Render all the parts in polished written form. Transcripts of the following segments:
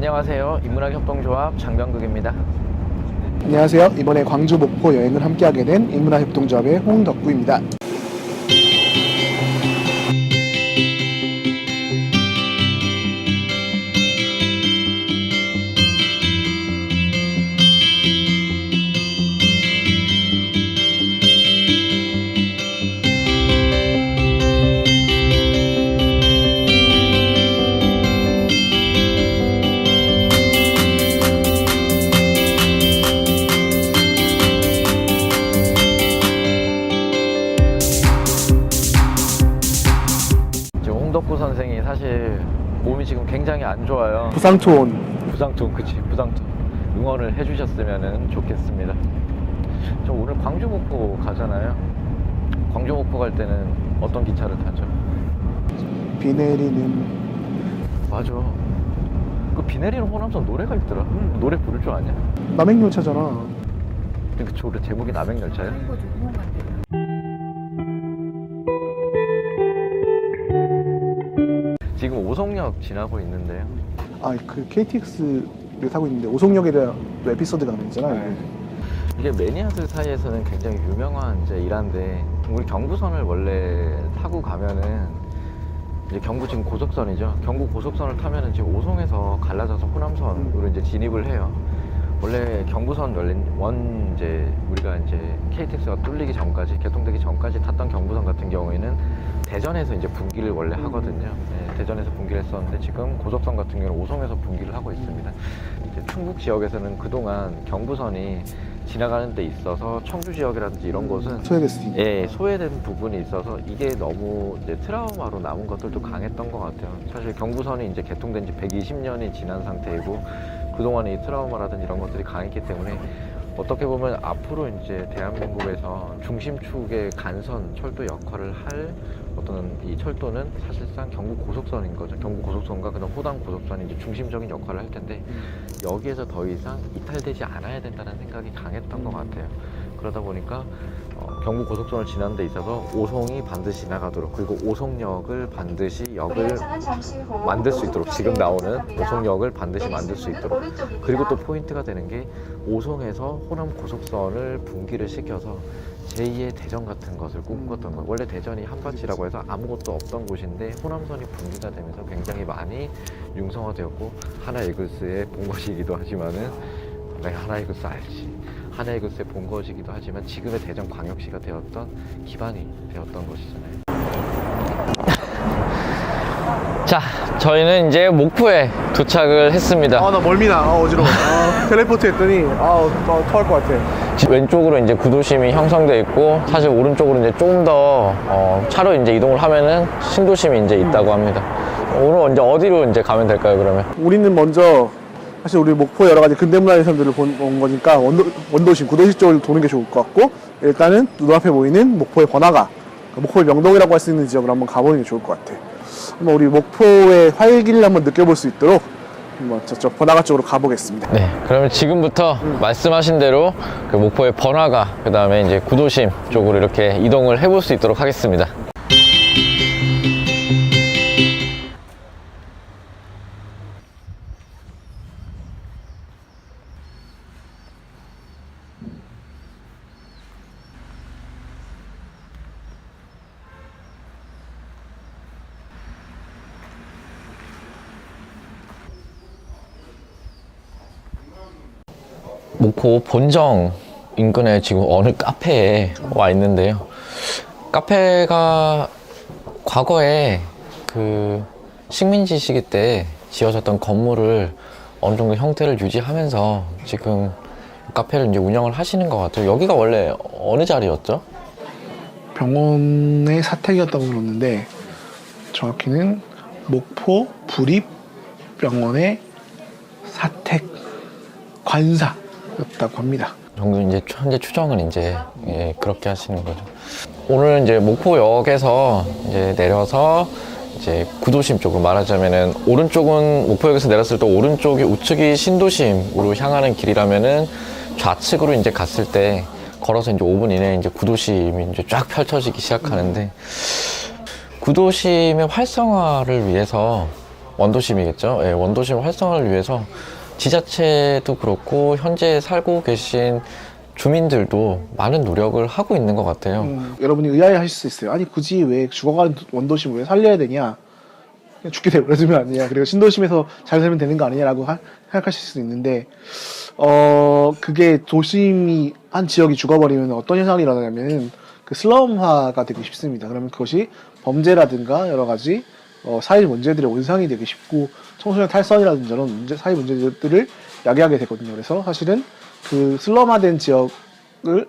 안녕하세요. 인문학협동조합 장병극입니다. 안녕하세요. 이번에 광주 목포 여행을 함께하게 된 인문학협동조합의 홍덕구입니다. 홍덕구 선생이 사실 몸이 지금 굉장히 안 좋아요. 부상촌. 부상투 응원을 해주셨으면 좋겠습니다. 저 오늘 광주 목포 가잖아요. 광주 목포 갈 때는 어떤 기차를 타죠? 비 내리는. 맞아. 그 비 내리는 호남선 노래가 있더라. 노래 부를 줄 아냐? 남행열차잖아. 그쵸, 원래 제목이 남행열차야? 지금 오송역 지나고 있는데요. 그 KTX를 타고 있는데 오송역에 대한 또 에피소드가 있잖아요. 이게 매니아들 사이에서는 굉장히 유명한 이제 일화인데, 우리 경부선을 원래 타고 가면은 이제 경부 지금 고속선이죠. 경부 고속선을 타면은 지금 오송에서 갈라져서 호남선으로 이제 진입을 해요. 원래 경부선 이제 우리가 이제 KTX가 뚫리기 전까지, 개통되기 전까지 탔던 경부선 같은 경우에는 대전에서 이제 분기를 원래 하거든요. 네, 대전에서 분기를 했었는데 지금 고속선 같은 경우는 오송에서 분기를 하고 있습니다. 이제 충북 지역에서는 그동안 경부선이 지나가는 데 있어서 청주 지역이라든지 이런 곳은 소외됐으니까. 예, 소외된 부분이 있어서 이게 너무 이제 트라우마로 남은 것들도 강했던 것 같아요. 사실 경부선이 이제 개통된 지 120년이 지난 상태이고 그동안에 이 트라우마라든지 이런 것들이 강했기 때문에 어떻게 보면 앞으로 이제 대한민국에서 중심축의 간선 철도 역할을 할 어떤 이 철도는 사실상 경부 고속선인 거죠. 경부 고속선과 그다음 호남 고속선이 이제 중심적인 역할을 할 텐데 여기에서 더 이상 이탈되지 않아야 된다는 생각이 강했던 것 같아요. 그러다 보니까 경부 고속선을 지나는 데 있어서 오송이 반드시 지나가도록, 그리고 오송역을 반드시 역을 만들 수 있도록, 지금 나오는 오송역을 반드시 만들 수 있도록, 그리고 또 포인트가 되는 게 오송에서 호남 고속선을 분기를 시켜서 제2의 대전 같은 것을 꿈꿨던 것. 원래 대전이 한밭이라고 해서 아무것도 없던 곳인데 호남선이 분기가 되면서 굉장히 많이 융성화되었고, 하나이글스의 본것이기도 하지만은, 내가 하나이글스 알지, 하나이글스의 본것이기도 하지만 지금의 대전광역시가 되었던 기반이 되었던 것이잖아요. 자, 저희는 이제 목포에 도착을 했습니다. 나 멀미나. 어지러워. 텔레포트 했더니 토할 것 같아. 왼쪽으로 이제 구도심이 형성되어 있고, 사실 오른쪽으로 이제 조금 더 차로 이제 이동을 하면은 신도심이 이제 있다고 합니다. 오늘 이제 어디로 이제 가면 될까요, 그러면? 우리는 먼저 사실 우리 목포 여러 가지 근대문화유산들을 본 거니까 원도심, 구도시 쪽을 도는 게 좋을 것 같고, 일단은 눈앞에 보이는 목포의 번화가, 목포의 명동이라고 할 수 있는 지역을 한번 가보는 게 좋을 것 같아. 한번 우리 목포의 활기를 한번 느껴볼 수 있도록 한번 저쪽 번화가 쪽으로 가보겠습니다. 네, 그러면 지금부터 말씀하신 대로 그 목포의 번화가, 그 다음에 이제 구도심 쪽으로 이렇게 이동을 해볼 수 있도록 하겠습니다. 목포 본정 인근에 지금 어느 카페에 와 있는데요. 카페가 과거에 그 식민지 시기 때 지어졌던 건물을 어느 정도 형태를 유지하면서 지금 카페를 이제 운영을 하시는 것 같아요. 여기가 원래 어느 자리였죠? 병원의 사택이었다고 그러는데 정확히는 목포 부립병원의 사택 관사였다고 합니다. 정도 이제 현재 추정은 이제 그렇게 하시는 거죠. 오늘 이제 목포역에서 이제 내려서 이제 구도심 쪽으로, 말하자면은 오른쪽은 목포역에서 내렸을 때 오른쪽이 우측이 신도심으로 향하는 길이라면은 좌측으로 이제 갔을 때 걸어서 이제 5분 이내에 이제 구도심이 이제 쫙 펼쳐지기 시작하는데, 구도심의 활성화를 위해서 원도심이겠죠. 예, 원도심 활성화를 위해서 지자체도 그렇고 현재 살고 계신 주민들도 많은 노력을 하고 있는 것 같아요. 여러분이 의아해 하실 수 있어요. 아니 굳이 왜 죽어가는 원도심을 왜 살려야 되냐, 그냥 죽게 내버려두면 안 되냐, 그리고 신도심에서 잘 살면 되는 거 아니냐라고 생각하실 수 있는데 그게 도심이 한 지역이 죽어버리면 어떤 현상이 일어나냐면 그 슬럼화가 되기 쉽습니다. 그러면 그것이 범죄라든가 여러 가지 사회 문제들의 원상이 되기 쉽고 청소년 탈선이라든지 이런 사회 문제들을 야기하게 되거든요. 그래서 사실은 그 슬럼화된 지역을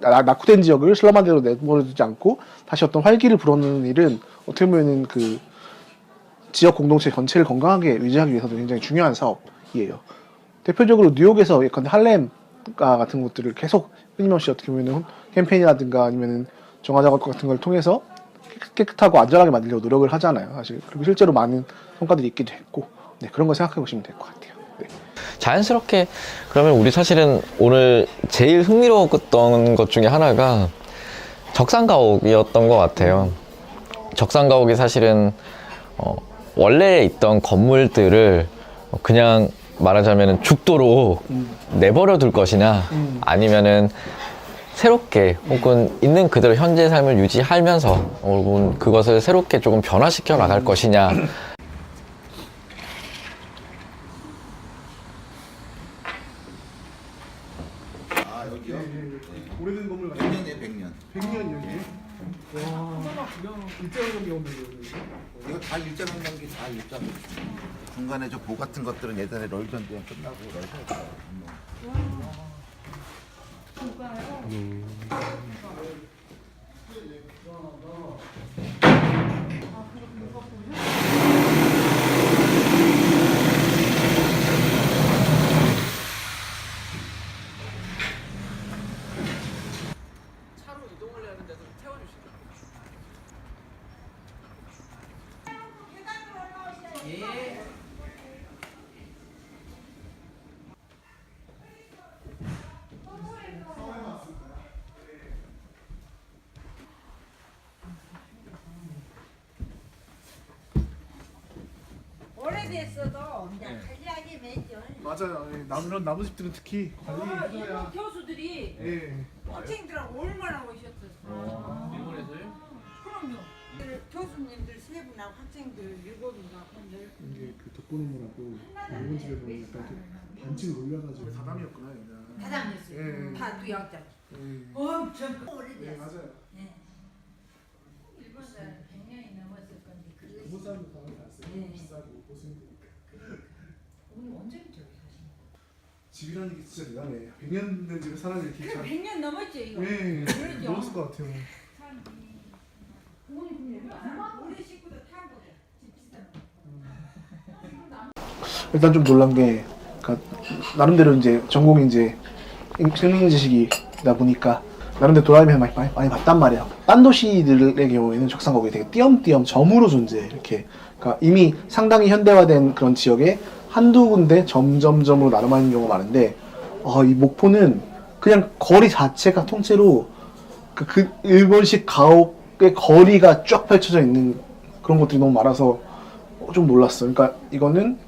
낙후된 지역을 슬럼화대로 내버려두지 않고 다시 어떤 활기를 불어넣는 일은 어떻게 보면은 그 지역 공동체 전체를 건강하게 유지하기 위해서도 굉장히 중요한 사업이에요. 대표적으로 뉴욕에서 예컨대 할렘가 같은 것들을 계속 끊임없이 어떻게 보면은 캠페인이라든가 아니면은 정화 작업 같은 걸 통해서 깨끗하고 안전하게 만들려고 노력을 하잖아요, 사실. 그리고 실제로 많은 성과들이 있기도 했고, 네, 그런 거 생각해 보시면 될 것 같아요. 네. 자연스럽게 그러면 우리 사실은 오늘 제일 흥미로웠던 것 중에 하나가 적산가옥이었던 것 같아요. 적산가옥이 사실은 원래 있던 건물들을 그냥 말하자면 죽도록 내버려 둘 것이냐 아니면은 새롭게 혹은 있는 그대로 현재 삶을 유지하면서 혹은 그것을 새롭게 조금 변화시켜 나갈 것이냐. 아 여기요? 오래된 건물 같아요. 100년이에요 100년. 100년 여기. 와, 일제강점기 오면 이거 다 일자공단기 다 일자. 중간에 저 보 같은 것들은 예전에 롤전쟁 끝나고 롤전. 차로 이동을 해야 되는데 태워주시죠. 예. 오래됐어도 이제 관리하게 매죠. 맞아요. 이런 나무 집들은 특히 관리해줘야. 교수들이 예. 학생들하고 얼마나 오셨었어. 일본에서요? 그럼요. 교수님들 세 분하고 학생들 일곱인가 분들. 이게 그 독고노무라고 일본 집에 보면 약간 이렇게 반칙을 올려가지고 다담이었구나, 여기가. 다담이었어요. 예. 다 누약자. 예. 엄청 네, 오래됐어. 맞아요. 예. 일본 사람 100년이 넘었을 건데 그게 일본 사람도 가만히 갔어요. 네. 비싸고 고생되니까. 오늘 언제부터 여기 사신 집이라는 게 진짜 대단해. 100년 된 집에 사람이 이렇게 거예요? 100년 넘었죠 이거. 예, 그러죠. 넘었을 것 같아요. 우리 식구도 타보자. 집 비싸. 일단 좀 놀란 게, 그러니까 나름대로 이제 전공이 이제 생명 지식이다 보니까 나름대로 도라에몽 많이 봤단 말이야. 딴 도시들의 경우에는 적산거국이 되게 띄엄띄엄 점으로 존재해. 이렇게, 그러니까 이미 상당히 현대화된 그런 지역에 한두 군데 점점점으로 나눠가는 경우가 많은데, 이 목포는 그냥 거리 자체가 통째로 그 일본식 가옥의 거리가 쫙 펼쳐져 있는 그런 것들이 너무 많아서 좀 놀랐어. 그러니까 이거는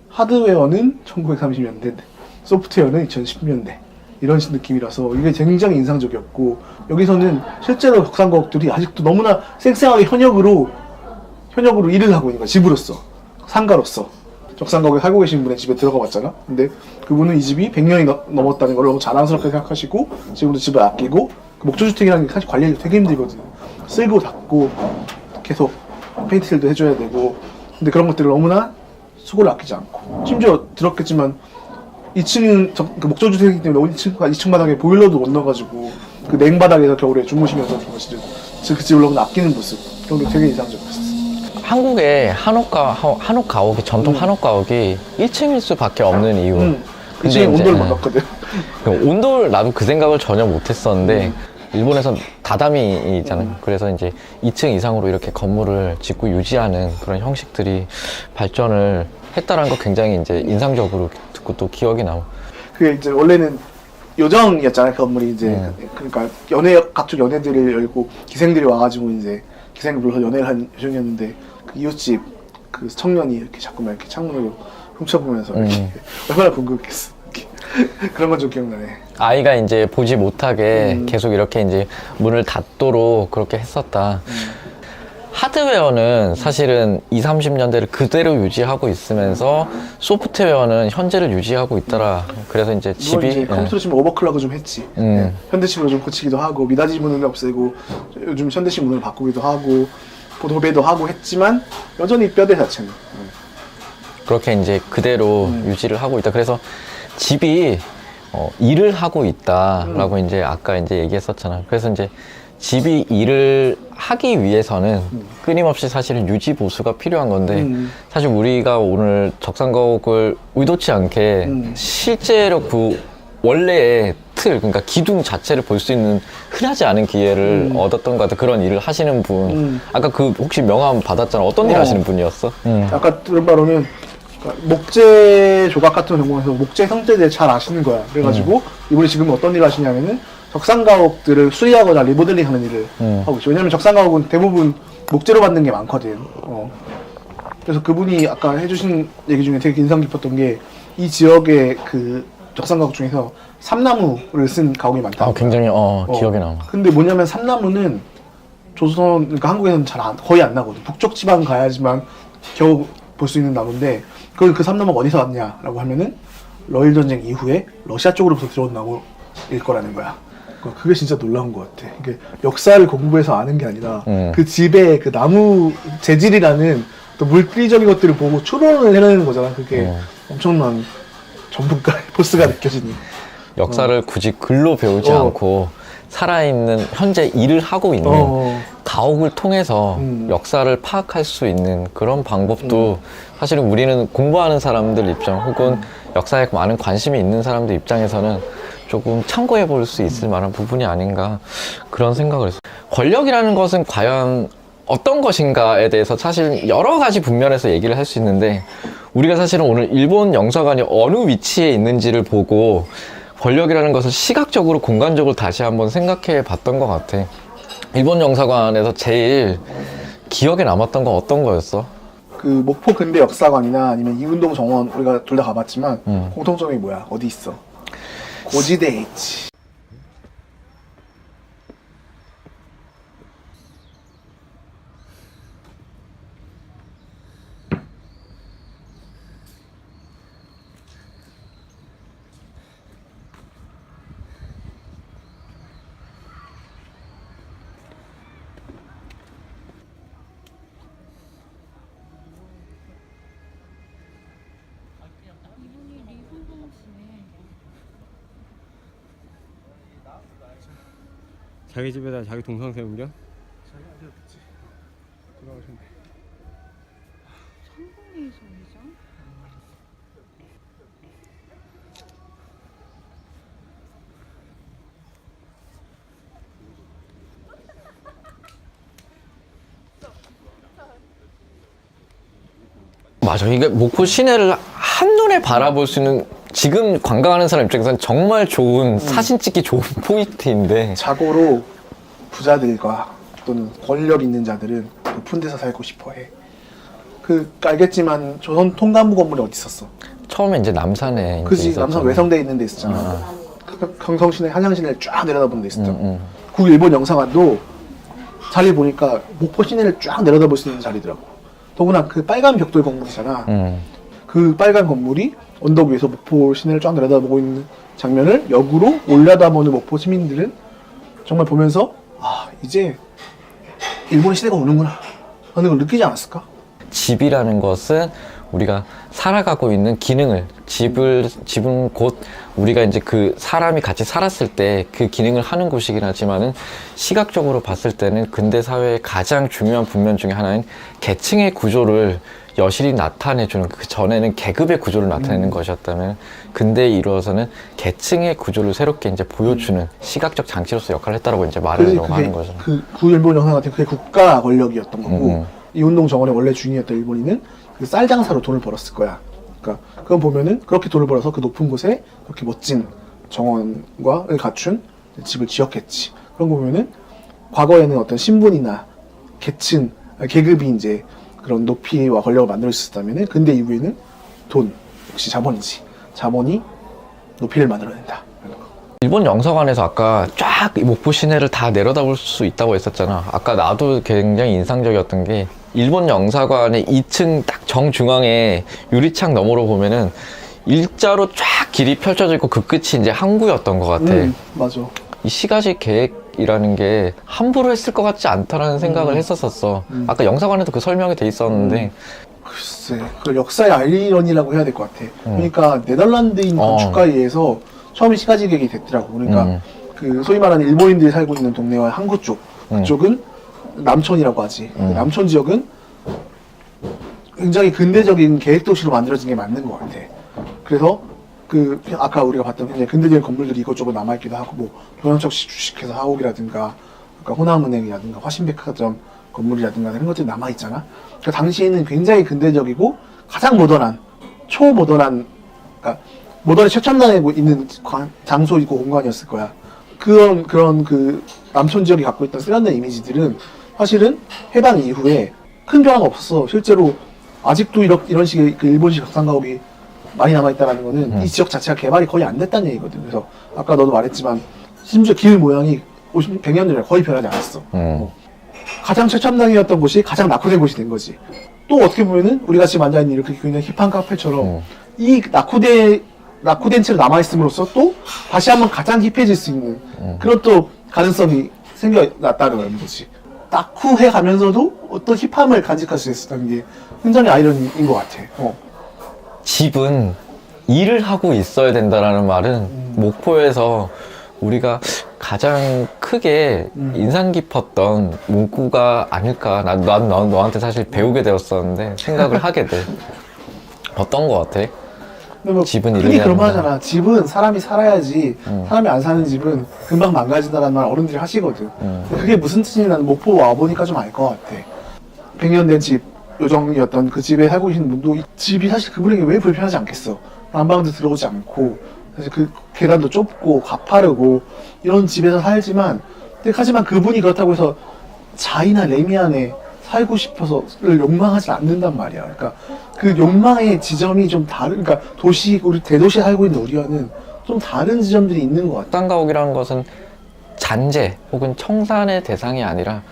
하드웨어는 1930년대, 소프트웨어는 2010년대 이런 느낌이라서 이게 굉장히 인상적이었고, 여기서는 실제로 적산가옥들이 아직도 너무나 쌩쌩하게 현역으로 일을 하고 있는 거야. 집으로서, 상가로서. 적산가옥에 살고 계신 분의 집에 들어가 봤잖아. 근데 그분은 이 집이 100년이 넘었다는 걸 너무 자랑스럽게 생각하시고 지금도 집을 아끼고, 그 목조주택이라는 게 사실 관리가 되게 힘들거든. 쓸고 닦고 계속 페인트칠도 해줘야 되고, 근데 그런 것들을 너무나 수고를 아끼지 않고, 심지어 들었겠지만 2층은 그 목조주택이기 때문에 2층 바닥에 보일러도 못 넣어가지고 그 냉바닥에서 겨울에 주무시면서 그 집을 너무 아끼는 모습, 그런 게 되게 인상적이었어. 한국의 한옥가옥이 전통 한옥가옥이 1층일 수밖에 없는 이유. 그 집에 온도를 못 넣거든. 온도를 나도 그 생각을 전혀 못했었는데 일본에선 다다미 있잖아요. 그래서 이제 2층 이상으로 이렇게 건물을 짓고 유지하는 그런 형식들이 발전을 했다라는 거 굉장히 이제 인상적으로 듣고 또 기억이 나고. 그게 이제 원래는 요정이었잖아요, 그 건물이 이제. 그러니까 각종 연회들을 열고 기생들이 와가지고 이제 기생을 불러서 연회를 한 요정이었는데, 그 이웃집 그 청년이 이렇게 자꾸만 이렇게 창문으로 훔쳐보면서 이렇게 얼마나 궁금했겠어. 이렇게. 그런 건 좀 기억나네. 아이가 이제 보지 못하게 계속 이렇게 이제 문을 닫도록 그렇게 했었다. 하드웨어는 사실은 20, 30년대를 그대로 유지하고 있으면서 소프트웨어는 현재를 유지하고 있더라. 그래서 이제 물론 집이 이제 컴퓨터 치면 오버클럭을 좀 했지. 네. 현대식으로 좀 고치기도 하고 미닫이 문을 없애고 요즘 현대식 문을 바꾸기도 하고 도배도 하고 했지만 여전히 뼈대 자체는. 그렇게 이제 그대로 유지를 하고 있다. 그래서 집이 일을 하고 있다라고 이제 아까 이제 얘기했었잖아. 그래서 이제 집이 일을 하기 위해서는 끊임없이 사실은 유지 보수가 필요한 건데 사실 우리가 오늘 적산가옥을 의도치 않게 실제로 그 원래의 틀, 그러니까 기둥 자체를 볼 수 있는 흔하지 않은 기회를 얻었던 것 같아. 그런 일을 하시는 분. 아까 그 혹시 명함 받았잖아. 어떤 일 하시는 분이었어? 아까 들은 바로는 그러니까 목재 조각 같은 경우에서 목재 형태에 대해 잘 아시는 거야. 그래가지고 이분이 지금 어떤 일을 하시냐면은 적산가옥들을 수리하거나 리모델링하는 일을 하고 있죠. 왜냐면 적산가옥은 대부분 목재로 만든 게 많거든. 그래서 그분이 아까 해주신 얘기 중에 되게 인상 깊었던 게 이 지역의 그 적산가옥 중에서 삼나무를 쓴 가옥이 많다. 아, 굉장히 기억에 남아. 근데 뭐냐면 삼나무는 조선, 그러니까 한국에서는 거의 안 나거든. 북쪽 지방 가야지만 겨우 볼 수 있는 나무인데 그 삼나무가 어디서 왔냐라고 하면은 러일 전쟁 이후에 러시아 쪽으로부터 들어온 나무일 거라는 거야. 그게 진짜 놀라운 것 같아. 이게 역사를 공부해서 아는 게 아니라 그 집의 그 나무 재질이라는 또 물리적인 것들을 보고 추론을 해내는 거잖아. 그게 엄청난 전문가의 포스가 느껴지니. 역사를 굳이 글로 배우지 않고 살아있는 현재 일을 하고 있는 가옥을 통해서 역사를 파악할 수 있는 그런 방법도 사실은 우리는 공부하는 사람들 입장 혹은 역사에 많은 관심이 있는 사람들 입장에서는 조금 참고해 볼 수 있을 만한 부분이 아닌가 그런 생각을 했어요. 권력이라는 것은 과연 어떤 것인가에 대해서 사실 여러 가지 분면에서 얘기를 할 수 있는데 우리가 사실은 오늘 일본 영사관이 어느 위치에 있는지를 보고 권력이라는 것을 시각적으로 공간적으로 다시 한번 생각해 봤던 것 같아. 일본 영사관에서 제일 기억에 남았던 건 어떤 거였어? 그 목포 근대 역사관이나 아니면 이운동 정원 우리가 둘 다 가봤지만 공통점이 뭐야? 어디 있어? 고지대에 있지. 자기 집에다 자기 동상 세우려? 맞아. 이게 목포 시내를 한눈에 바라볼 수 있는 지금 관광하는 사람 입장에서는 정말 좋은 사진 찍기 좋은 포인트인데 자고로 부자들과 또는 권력 있는 자들은 높은 데서 살고 싶어해. 알겠지만 조선 통감부 건물이 어디 있었어? 처음에 이제 남산에 그지. 이제 남산 있었잖아. 외성대에 있는 데 있었잖아. 경성시내, 한양시내를 쫙 내려다본 데 있었죠. 국일본 영상관도 자리 보니까 목포 시내를 쫙 내려다볼 수 있는 자리더라고. 더구나 그 빨간 벽돌 건물이잖아. 그 빨간 건물이 언덕 위에서 목포 시내를 쫙 내려다보고 있는 장면을 역으로 올려다보는 목포 시민들은 정말 보면서 아 이제 일본 시대가 오는구나 하는 걸 느끼지 않았을까? 집이라는 것은 우리가 살아가고 있는 기능을 집은 곧 우리가 이제 그 사람이 같이 살았을 때 그 기능을 하는 곳이긴 하지만은 시각적으로 봤을 때는 근대 사회의 가장 중요한 분면 중에 하나인 계층의 구조를 여실히 나타내주는 그 전에는 계급의 구조를 나타내는 것이었다면 근대에 이루어서는 계층의 구조를 새롭게 이제 보여주는 시각적 장치로서 역할을 했다라고 이제 말하려고 하는 거죠. 그 구일본 영상 같은 그게 국가 권력이었던 거고 이 운동 정원의 원래 주인이었던 일본인은 그 쌀 장사로 돈을 벌었을 거야. 그러니까 그건 보면은 그렇게 돈을 벌어서 그 높은 곳에 그렇게 멋진 정원과를 갖춘 집을 지었겠지. 그런 거 보면은 과거에는 어떤 신분이나 계층, 계급이 이제 그런 높이와 권력을 만들 수 있었다면 근대 이후에는 돈, 역시 자본이지. 자본이 높이를 만들어낸다. 일본 영사관에서 아까 쫙 목포 시내를 다 내려다볼 수 있다고 했었잖아. 아까 나도 굉장히 인상적이었던 게 일본 영사관의 2층 딱 정중앙에 유리창 너머로 보면은 일자로 쫙 길이 펼쳐져 있고 그 끝이 이제 항구였던 것 같아. 맞아. 이 시가지 계획이라는 게 함부로 했을 것 같지 않다라는 생각을 했었었어. 아까 영사관에도 그 설명이 돼 있었는데 글쎄, 그 역사의 아이러니라고 해야 될 것 같아. 그러니까 네덜란드인 건축가에 의해서 처음에 시가지 계획이 됐더라고. 그러니까 그 소위 말하는 일본인들이 살고 있는 동네와 항구 쪽, 그쪽은 남촌이라고 하지. 그 남촌 지역은 굉장히 근대적인 계획 도시로 만들어진 게 맞는 것 같아. 그래서 그 아까 우리가 봤던 굉장히 근대적인 건물들이 이것저것 남아있기도 하고, 뭐 경영척시 주식회사 하옥이라든가, 그러니까 호남은행이라든가 화신백화점 건물이라든가 이런 것들이 남아있잖아. 그러니까 당시에는 굉장히 근대적이고 가장 모던한, 초모던한, 그러니까 모던의 최첨단에 있는 장소이고 공간이었을 거야. 그런 그 남촌 지역이 갖고 있던 세련된 이미지들은 사실은 해방 이후에 큰 변화가 없었어. 실제로 아직도 이런 식의 그 일본식 격상가옥이 많이 남아있다는 거는 이 지역 자체가 개발이 거의 안 됐다는 얘기거든. 그래서 아까 너도 말했지만 심지어 길 모양이 100년 전에 거의 변하지 않았어. 가장 최첨단이었던 곳이 가장 낙후된 곳이 된 거지. 또 어떻게 보면은 우리가 지금 앉아있는 이렇게 굉장히 힙한 카페처럼 이 낙후된 채로 남아있음으로써 또 다시 한번 가장 힙해질 수 있는 그런 또 가능성이 생겨났다는 거지. 낙후해 가면서도 어떤 힙함을 간직할 수 있었다는 게 굉장히 아이러니인 것 같아. 집은 일을 하고 있어야 된다라는 말은 목포에서 우리가 가장 크게 인상 깊었던 문구가 아닐까. 난 너한테 사실 배우게 되었었는데 생각을 하게 돼. 어떤 거 같아? 뭐 집은 흔히 이래야 그런 말 된다. 하잖아. 집은 사람이 살아야지. 사람이 안 사는 집은 금방 망가진다라는 말 어른들이 하시거든. 근데 그게 무슨 뜻인지 나는 목포 와보니까 좀 알 것 같아. 100년 된 집, 요정이었던 그 집에 살고 계신 분도 이 집이 사실 그분에게 왜 불편하지 않겠어. 난방도 들어오지 않고 사실 그 계단도 좁고 가파르고 이런 집에서 살지만, 하지만 그분이 그렇다고 해서 자이나 레미안에 살고 싶어서를 욕망하지 않는단 말이야. 그러니까 그 욕망의 지점이 좀 다른, 그러니까 우리 대도시에 살고 있는 우리와는 좀 다른 지점들이 있는 것 같아. 격상가옥이라는 것은 잔재 혹은 청산의 대상이 아니라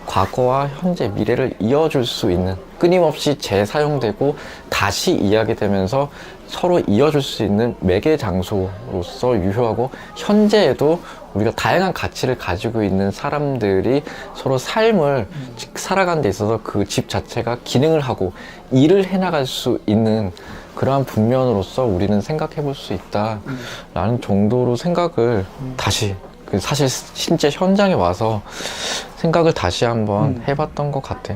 과거와 현재, 미래를 이어줄 수 있는, 끊임없이 재사용되고 다시 이야기되면서 서로 이어줄 수 있는 매개 장소로서 유효하고, 현재에도 우리가 다양한 가치를 가지고 있는 사람들이 서로 삶을 살아가는 데 있어서 그 집 자체가 기능을 하고 일을 해나갈 수 있는 그러한 분면으로서 우리는 생각해 볼 수 있다라는 정도로 생각을 다시, 사실 실제 현장에 와서 생각을 다시 한번 해봤던 것 같아.